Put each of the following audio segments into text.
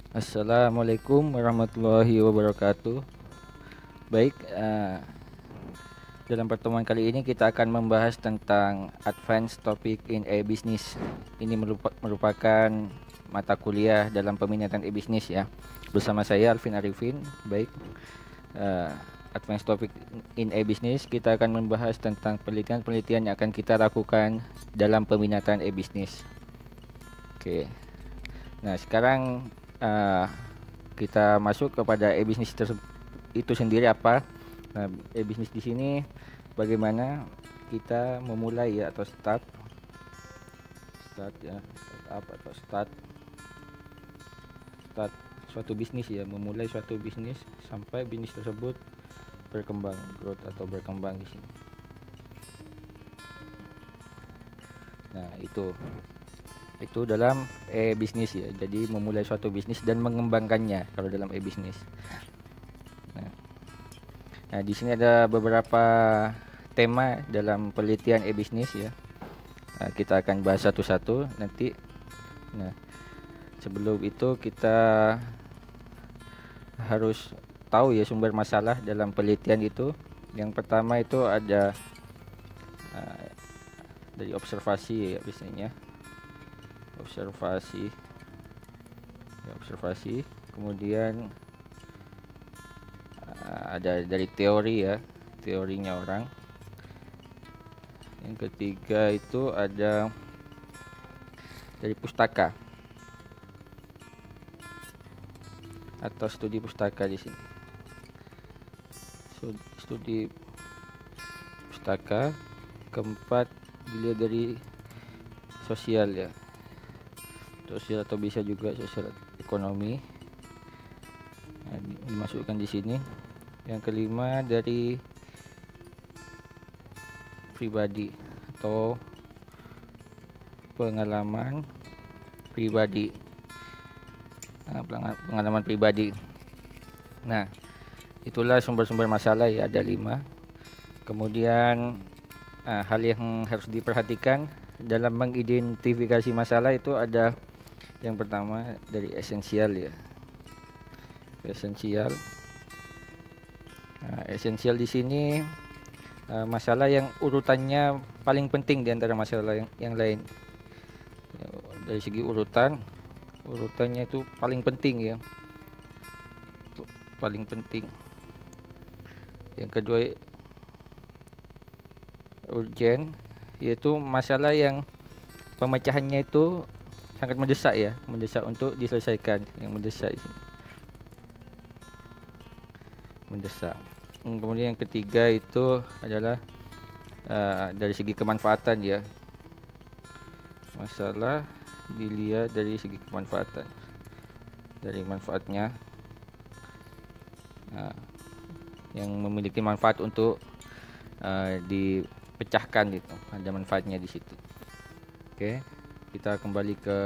Assalamualaikum warahmatullahi wabarakatuh. Baik, dalam pertemuan kali ini kita akan membahas tentang Advanced Topic in E-Business. Ini merupakan mata kuliah dalam peminatan e-business ya. Bersama saya Alvin Arifin. Baik, uh, Advanced Topic in E-Business kita akan membahas tentang penelitian-penelitian yang akan kita lakukan dalam peminatan e-business. Oke. Nah, sekarang uh, kita masuk kepada e-business itu sendiri apa. Nah, e-business di sini bagaimana kita memulai ya, atau start ya, start atau start suatu bisnis ya, memulai suatu bisnis sampai bisnis tersebut berkembang, growth atau berkembang di sini. Nah, itu dalam e-bisnis ya. Jadi memulai suatu bisnis dan mengembangkannya kalau dalam e-bisnis. Nah, di sini ada beberapa tema dalam penelitian e-bisnis ya. Nah, kita akan bahas satu-satu nanti. Nah, sebelum itu kita harus tahu ya sumber masalah dalam penelitian itu. Yang pertama itu ada dari observasi ya, biasanya observasi, kemudian ada dari teori ya, teorinya orang. Yang ketiga itu ada dari pustaka atau studi pustaka di sini. Studi pustaka. Keempat dilihat dari sosial ya, sosial atau bisa juga sosial ekonomi. Nah, dimasukkan di sini. Yang kelima dari pribadi atau pengalaman pribadi. Nah, pengalaman pribadi. Nah, itulah sumber-sumber masalah ya, ada 5. Kemudian hal yang harus diperhatikan dalam mengidentifikasi masalah itu ada yang pertama dari esensial ya. Esensial. Esensial di sini masalah yang urutannya paling penting di antara masalah yang lain. Dari segi urutannya itu paling penting ya. Paling penting. Yang kedua urgent, yaitu masalah yang pemecahannya itu sangat mendesak ya, mendesak untuk diselesaikan, yang mendesak ini. Mendesak. Kemudian yang ketiga itu adalah dari segi kemanfaatan ya. Masalah dilihat dari segi kemanfaatan, dari manfaatnya, yang memiliki manfaat untuk dipecahkan gitu, ada manfaatnya di situ. Oke, kita kembali ke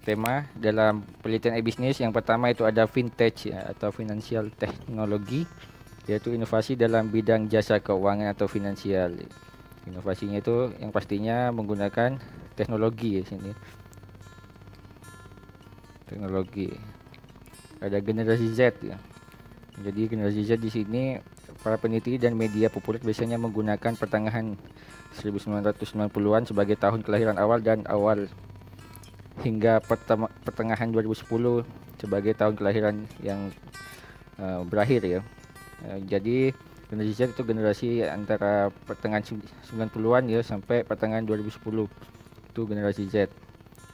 tema dalam penelitian e-bisnis. Yang pertama itu ada fintech ya, atau financial technology, yaitu inovasi dalam bidang jasa keuangan atau finansial. Inovasinya itu yang pastinya menggunakan teknologi ya sini. Teknologi. Ada generasi Z ya. Jadi generasi Z di sini para peneliti dan media populer biasanya menggunakan pertengahan 1990-an sebagai tahun kelahiran awal dan awal hingga pertengahan 2010 sebagai tahun kelahiran yang berakhir ya. Jadi generasi Z itu generasi antara pertengahan 90-an ya sampai pertengahan 2010, itu generasi Z.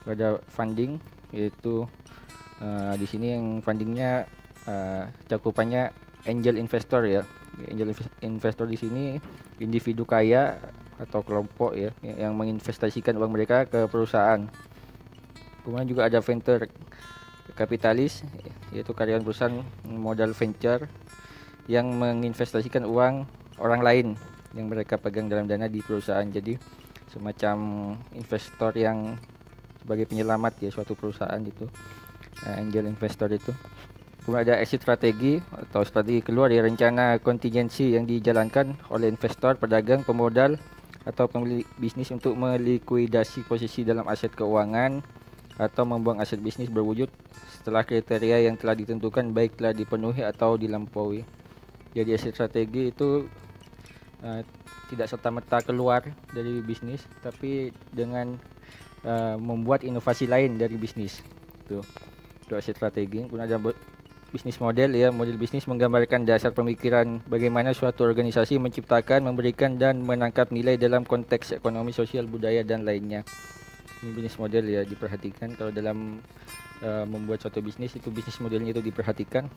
Ada funding, yaitu di sini yang fundingnya cakupannya angel investor ya. Angel investor di sini individu kaya atau kelompok ya yang menginvestasikan uang mereka ke perusahaan. Kemudian juga ada venture kapitalis, yaitu karyawan perusahaan modal venture yang menginvestasikan uang orang lain yang mereka pegang dalam dana di perusahaan. Jadi semacam investor yang sebagai penyelamat ya suatu perusahaan itu, angel investor itu. Kemudian ada exit strategi atau strategi keluar dari rencana kontingensi yang dijalankan oleh investor, pedagang, pemodal atau pemilik bisnis untuk melikuidasi posisi dalam aset keuangan atau membuang aset bisnis berwujud setelah kriteria yang telah ditentukan baik telah dipenuhi atau dilampaui. Jadi aset strategi itu tidak serta-merta keluar dari bisnis, tapi dengan membuat inovasi lain dari bisnis. Itu aset strategi. Kemudian ada bisnis model ya. Model bisnis menggambarkan dasar pemikiran bagaimana suatu organisasi menciptakan, memberikan dan menangkap nilai dalam konteks ekonomi, sosial, budaya dan lainnya. Ini bisnis model ya, diperhatikan kalau dalam membuat suatu bisnis, itu bisnis modelnya itu diperhatikan.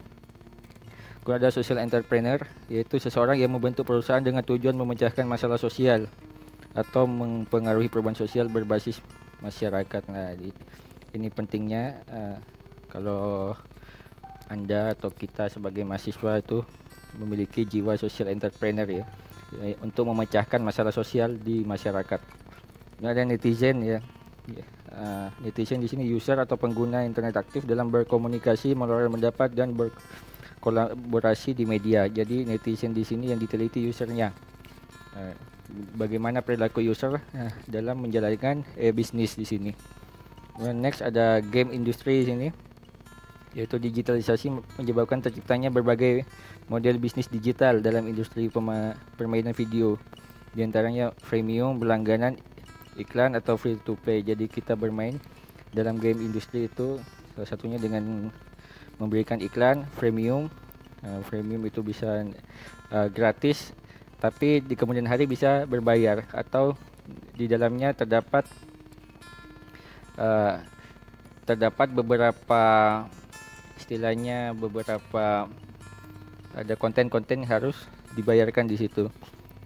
Kemudian ada social entrepreneur, yaitu seseorang yang membentuk perusahaan dengan tujuan memecahkan masalah sosial atau mempengaruhi perubahan sosial berbasis masyarakat. Nah, ini pentingnya kalau Anda atau kita sebagai mahasiswa itu memiliki jiwa social entrepreneur ya, untuk memecahkan masalah sosial di masyarakat. Ini ada netizen ya. Netizen di sini user atau pengguna internet aktif dalam berkomunikasi, meluarkan pendapat dan berkolaborasi di media. Jadi netizen di sini yang diteliti usernya. Bagaimana perilaku user dalam menjalankan bisnis di sini. Next ada game industry di sini, yaitu digitalisasi menyebabkan terciptanya berbagai model bisnis digital dalam industri permainan video. Di antaranya freemium, berlangganan, iklan atau free to play. Jadi kita bermain dalam game industri itu salah satunya dengan memberikan iklan freemium. Freemium itu bisa gratis, tapi di kemudian hari bisa berbayar, atau di dalamnya terdapat beberapa istilahnya ada konten-konten yang harus dibayarkan di situ.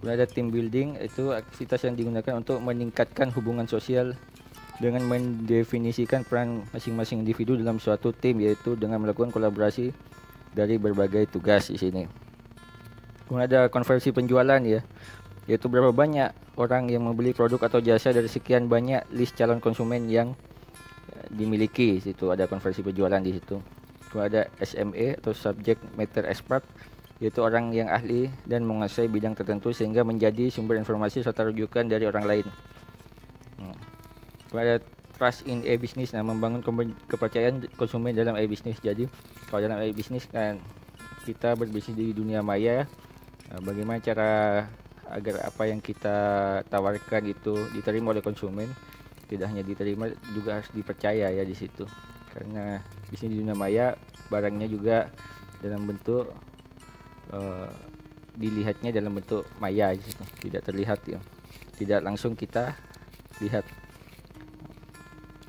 Kemudian ada team building, itu aktivitas yang digunakan untuk meningkatkan hubungan sosial dengan mendefinisikan peran masing-masing individu dalam suatu tim, yaitu dengan melakukan kolaborasi dari berbagai tugas di sini. Kemudian ada konversi penjualan ya, yaitu berapa banyak orang yang membeli produk atau jasa dari sekian banyak list calon konsumen yang dimiliki. Situ ada konversi penjualan di situ. Kemudian ada SME atau subject matter expert, yaitu orang yang ahli dan menguasai bidang tertentu sehingga menjadi sumber informasi serta rujukan dari orang lain. Kemudian ada trust in e-business, membangun kepercayaan konsumen dalam e-business. Jadi kalau dalam e-business kan kita berbisnis di dunia maya, bagaimana cara agar apa yang kita tawarkan itu diterima oleh konsumen, tidak hanya diterima juga harus dipercaya ya di situ. Karena bisnis di dunia maya barangnya juga dalam bentuk dilihatnya dalam bentuk maya gitu, tidak terlihat ya, tidak langsung kita lihat.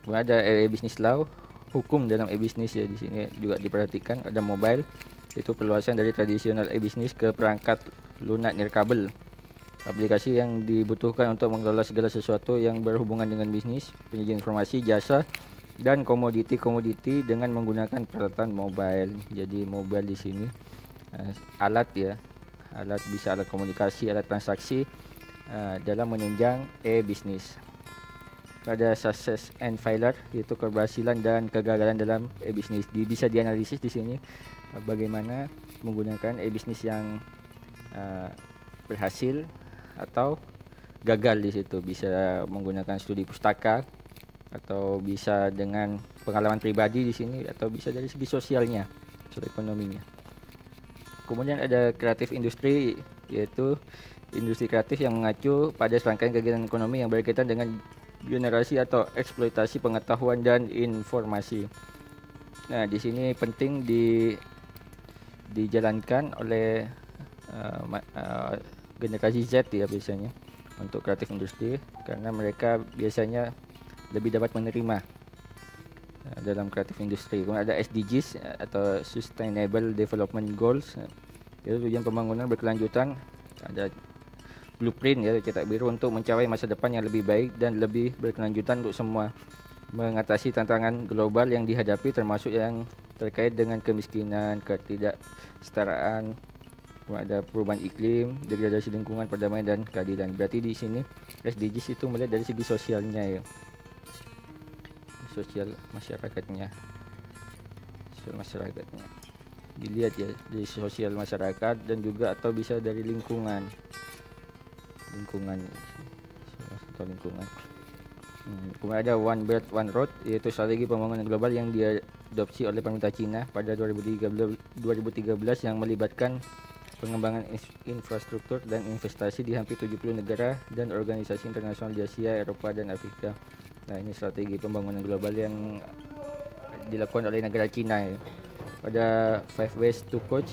Kemudian ada e-business law, hukum dalam e-business ya, di sini juga diperhatikan. Ada mobile, itu perluasan dari tradisional e-business ke perangkat lunak nirkabel, aplikasi yang dibutuhkan untuk mengelola segala sesuatu yang berhubungan dengan bisnis, penyajian informasi, jasa dan komoditi dengan menggunakan peralatan mobile. Jadi mobile di sini alat ya, alat bisa alat komunikasi, alat transaksi dalam menunjang e-business. Ada success and failure, yaitu keberhasilan dan kegagalan dalam e-business. Bisa dianalisis di sini bagaimana menggunakan e-business yang berhasil atau gagal di situ. Bisa menggunakan studi pustaka, atau bisa dengan pengalaman pribadi di sini, atau bisa dari segi sosialnya, sosial ekonominya. Kemudian ada kreatif industri, yaitu industri kreatif yang mengacu pada serangkaian kegiatan ekonomi yang berkaitan dengan generasi atau eksploitasi pengetahuan dan informasi. Nah, di sini penting dijalankan oleh generasi Z ya biasanya untuk kreatif industri, karena mereka biasanya lebih dapat menerima dalam kreatif industri. Kemudian ada SDGs atau Sustainable Development Goals, yaitu tujuan pembangunan berkelanjutan. Ada blueprint ya, cetak biru untuk mencapai masa depan yang lebih baik dan lebih berkelanjutan untuk semua, mengatasi tantangan global yang dihadapi termasuk yang terkait dengan kemiskinan, ketidaksetaraan, ada perubahan iklim, degradasi lingkungan, perdamaian dan keadilan. Berarti di sini SDGs itu melihat dari segi sosialnya ya, sosial masyarakatnya, dilihat ya dari sosial masyarakat, dan juga atau bisa dari lingkungan. Kemudian ada One Belt One Road, yaitu strategi pembangunan global yang diadopsi oleh pemerintah Cina pada 2013 yang melibatkan pengembangan infrastruktur dan investasi di hampir 70 negara dan organisasi internasional di Asia, Eropa, dan Afrika. Nah, ini strategi pembangunan global yang dilakukan oleh negara Cina ya. Pada Five Ways to Coach,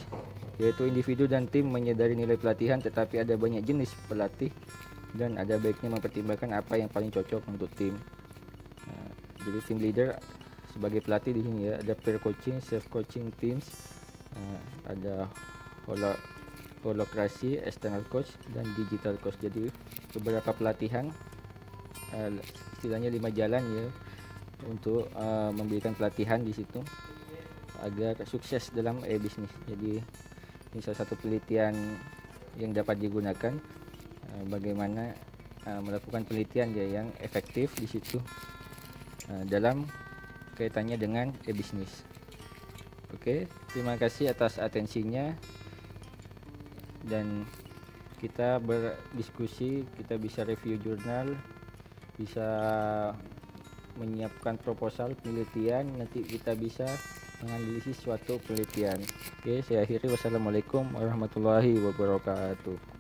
yaitu individu dan tim menyadari nilai pelatihan, tetapi ada banyak jenis pelatih dan ada baiknya mempertimbangkan apa yang paling cocok untuk tim. Nah, jadi tim leader sebagai pelatih di sini ya, ada peer coaching, self coaching teams, ada holokrasi, external coach, dan digital coach. Jadi beberapa pelatihan, istilahnya 5 jalan ya untuk memberikan pelatihan di situ agar sukses dalam bisnis. Jadi ini salah satu penelitian yang dapat digunakan, bagaimana melakukan penelitian ya yang efektif di situ dalam kaitannya dengan bisnis. Oke, terima kasih atas atensinya, dan kita berdiskusi, kita bisa review jurnal, bisa menyiapkan proposal penelitian, nanti kita bisa menganalisis suatu penelitian. Oke, saya akhiri. Wassalamualaikum warahmatullahi wabarakatuh.